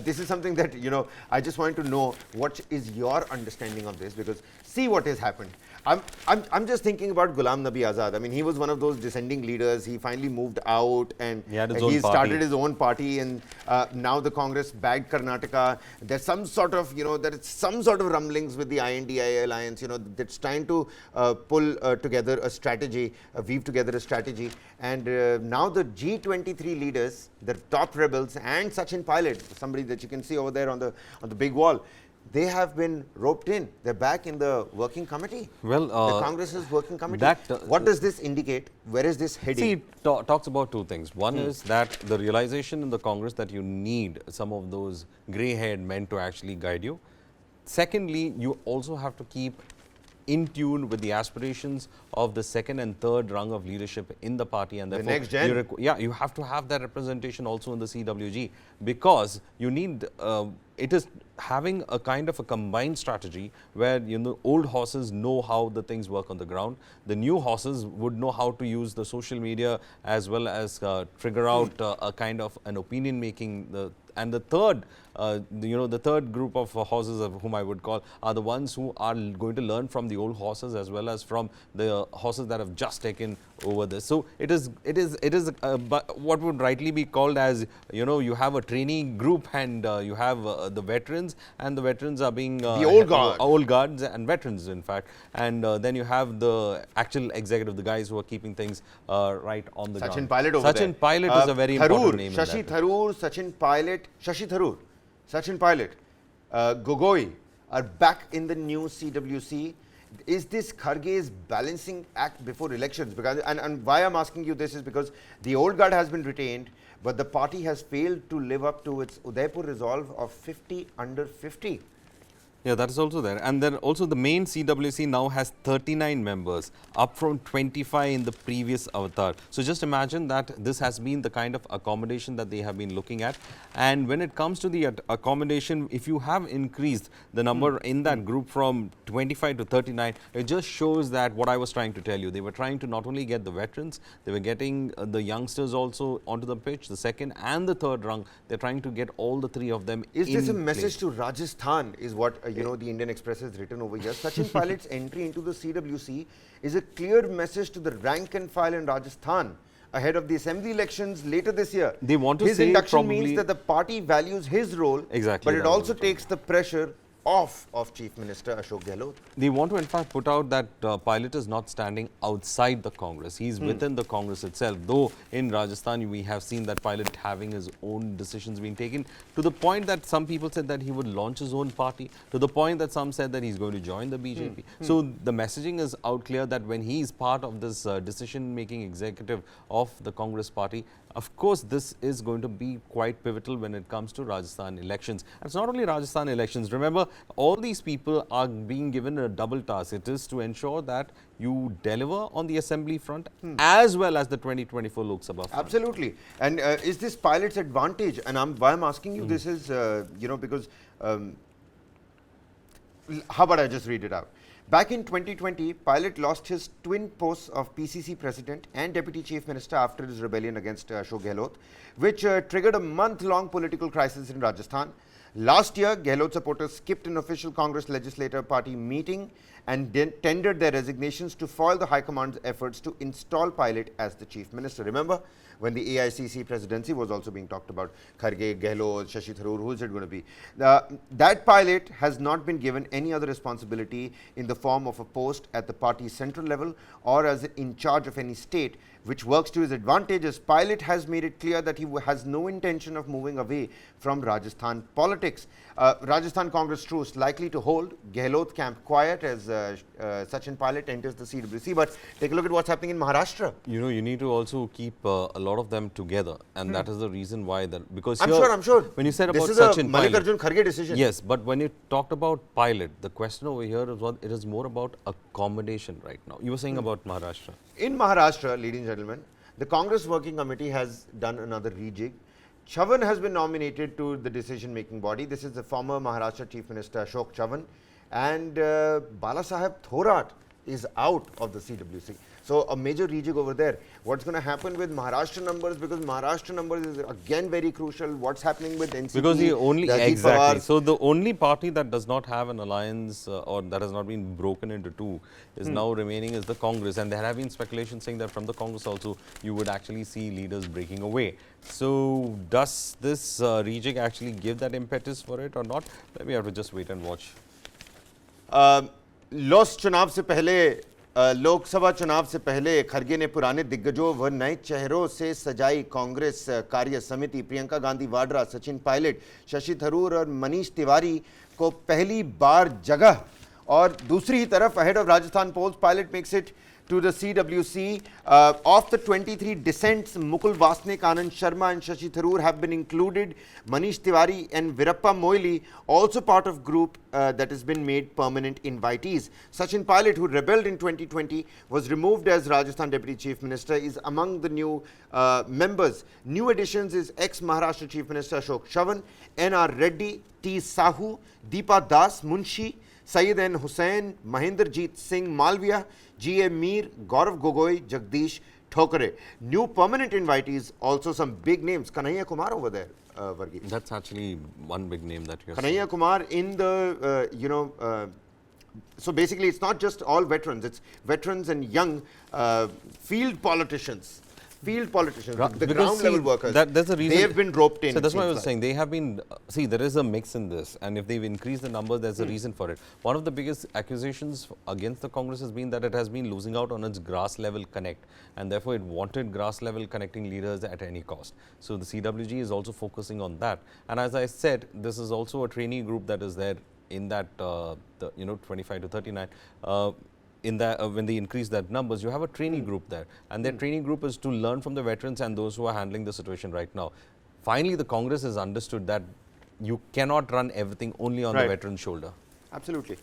this is something that, I just wanted to know what is your understanding of this, because see what has happened. I'm just thinking about Ghulam Nabi Azad. I mean, he was one of those descending leaders. He finally moved out and he started his own party, and now the Congress bagged Karnataka. There's some sort of, there is some sort of rumblings with the INDIA alliance, that's trying to pull together a strategy, weave together a strategy. And now the G23 leaders, the top rebels, and Sachin Pilot, somebody that you can see over there on the big wall, they have been roped in. They're back in the working committee. Well, the Congress's working committee. What does this indicate? Where is this heading? See, it talks about two things. One is that the realization in the Congress that you need some of those grey-haired men to actually guide you. Secondly, you also have to keep in tune with the aspirations of the second and third rung of leadership in the party, and therefore, the next gen. You have to have that representation also in the CWG, because you need it is having a kind of a combined strategy where old horses know how the things work on the ground. The new horses would know how to use the social media as well as trigger out a kind of an opinion making. And the third, the third group of horses, of whom I would call, are the ones who are going to learn from the old horses as well as from the horses that have just taken over this. So it is what would rightly be called as, you have a training group, and you have the veterans, and the veterans are being the old guards and veterans, in fact, and then you have the actual executive, the guys who are keeping things right on the Sachin ground. Pilot over there. Sachin Pilot is a very important name. Shashi Tharoor, Sachin Pilot, Shashi Tharoor, Sachin Pilot, Gogoi are back in the new CWC. Is this Kharge's balancing act before elections? Because and why I'm asking you this is because the old guard has been retained, but the party has failed to live up to its Udaipur resolve of 50 under 50. Yeah, that is also there. And then also the main CWC now has 39 members, up from 25 in the previous avatar. So just imagine that this has been the kind of accommodation that they have been looking at. And when it comes to the accommodation, if you have increased the number in that group from 25 to 39, it just shows that what I was trying to tell you. They were trying to not only get the veterans, they were getting the youngsters also onto the pitch, the second and the third rung. They're trying to get all the three of them in Is this a message to Rajasthan, is what the Indian Express has written over here. Sachin Pilot's entry into the CWC is a clear message to the rank and file in Rajasthan ahead of the assembly elections later this year. They want to his induction means that the party values his role, exactly, but it also takes the pressure off of Chief Minister Ashok Gehlot. They want to in fact put out that Pilot is not standing outside the Congress. He's within the Congress itself. Though in Rajasthan we have seen that Pilot having his own decisions being taken, to the point that some people said that he would launch his own party, to the point that some said that he's going to join the BJP. So the messaging is out clear that when he is part of this decision-making executive of the Congress party, of course, this is going to be quite pivotal when it comes to Rajasthan elections. And it's not only Rajasthan elections. Remember, all these people are being given a double task. It is to ensure that you deliver on the assembly front as well as the 2024 Lok Sabha front. Absolutely. And is this Pilot's advantage? And why I'm asking you this is, because how about I just read it out? Back in 2020, Pilot lost his twin posts of PCC President and Deputy Chief Minister after his rebellion against Ashok Gehlot, which triggered a month-long political crisis in Rajasthan. Last year, Gehlot supporters skipped an official Congress Legislative Party meeting and tendered their resignations to foil the High Command's efforts to install Pilot as the Chief Minister. Remember, when the AICC presidency was also being talked about, Kharge, Gehlot, Shashi Tharoor, who is it going to be? That Pilot has not been given any other responsibility in the form of a post at the party's central level or as in charge of any state, which works to his advantage, as Pilot has made it clear that he has no intention of moving away from Rajasthan politics. Rajasthan Congress truce likely to hold. Gehlot camp quiet as Sachin Pilot enters the CWC. But take a look at what's happening in Maharashtra. You need to also keep a lot of them together, and that is the reason why that, because I'm sure. When you said this about is Sachin a Pilot, Mallikarjun Kharge decision. Yes, but when you talked about Pilot, the question over here is what it is more about accommodation right now. You were saying about Maharashtra. In Maharashtra, ladies and gentlemen, the Congress Working Committee has done another rejig. Chavan has been nominated to the decision-making body. This is the former Maharashtra Chief Minister Ashok Chavan, and Balasaheb Thorat is out of the CWC. So a major rejig over there. What's going to happen with Maharashtra numbers? Because Maharashtra numbers is again very crucial. What's happening with NCP? Because the only, Ajit exactly. Pawar? So the only party that does not have an alliance or that has not been broken into two is now remaining is the Congress. And there have been speculations saying that from the Congress also you would actually see leaders breaking away. So does this rejig actually give that impetus for it or not? We have to just wait and watch. Loss चुनाव से पहले लोकसभा चुनाव से पहले खड़गे ने पुराने दिग्गजों व नए चेहरों से सजाई कांग्रेस कार्य समिति। प्रियंका गांधी वाड्रा, सचिन पायलट, शशि थरूर और मनीष तिवारी को पहली बार जगह। और दूसरी ही तरफ ahead of Rajasthan polls, Pilot makes it to the CWC. Of the 23 dissents, Mukul Vasnik, Anand Sharma and Shashi Tharoor have been included. Manish Tiwari and Virappa Moily also part of group that has been made permanent invitees. Sachin Pilot, who rebelled in 2020, was removed as Rajasthan Deputy Chief Minister, is among the new members. New additions is ex-Maharashtra Chief Minister Ashok Chavan, N.R. Reddy, T. Sahu, Deepa Das Munshi, Syed N. Hussain, Mahendrajit Singh Malviya, G.A. Mir, Gaurav Gogoi, Jagdish Thokare. New permanent invitees, also some big names. Kanhaiya Kumar over there, Varghese. That's actually one big name that you're Kanhaiya Kumar in the, so basically it's not just all veterans, it's veterans and young field politicians. The ground level workers, there's a reason they have been roped in. So that's why I was saying they have been, see there is a mix in this, and if they've increased the number, there's a reason for it. One of the biggest accusations against the Congress has been that it has been losing out on its grass level connect, and therefore it wanted grass level connecting leaders at any cost. So the CWG is also focusing on that, and as I said, this is also a trainee group that is there in that 25 to 39. In that, when they increase that numbers, you have a trainee group there, and their training group is to learn from the veterans and those who are handling the situation right now. Finally, the Congress has understood that you cannot run everything only on the veteran's shoulder. Absolutely.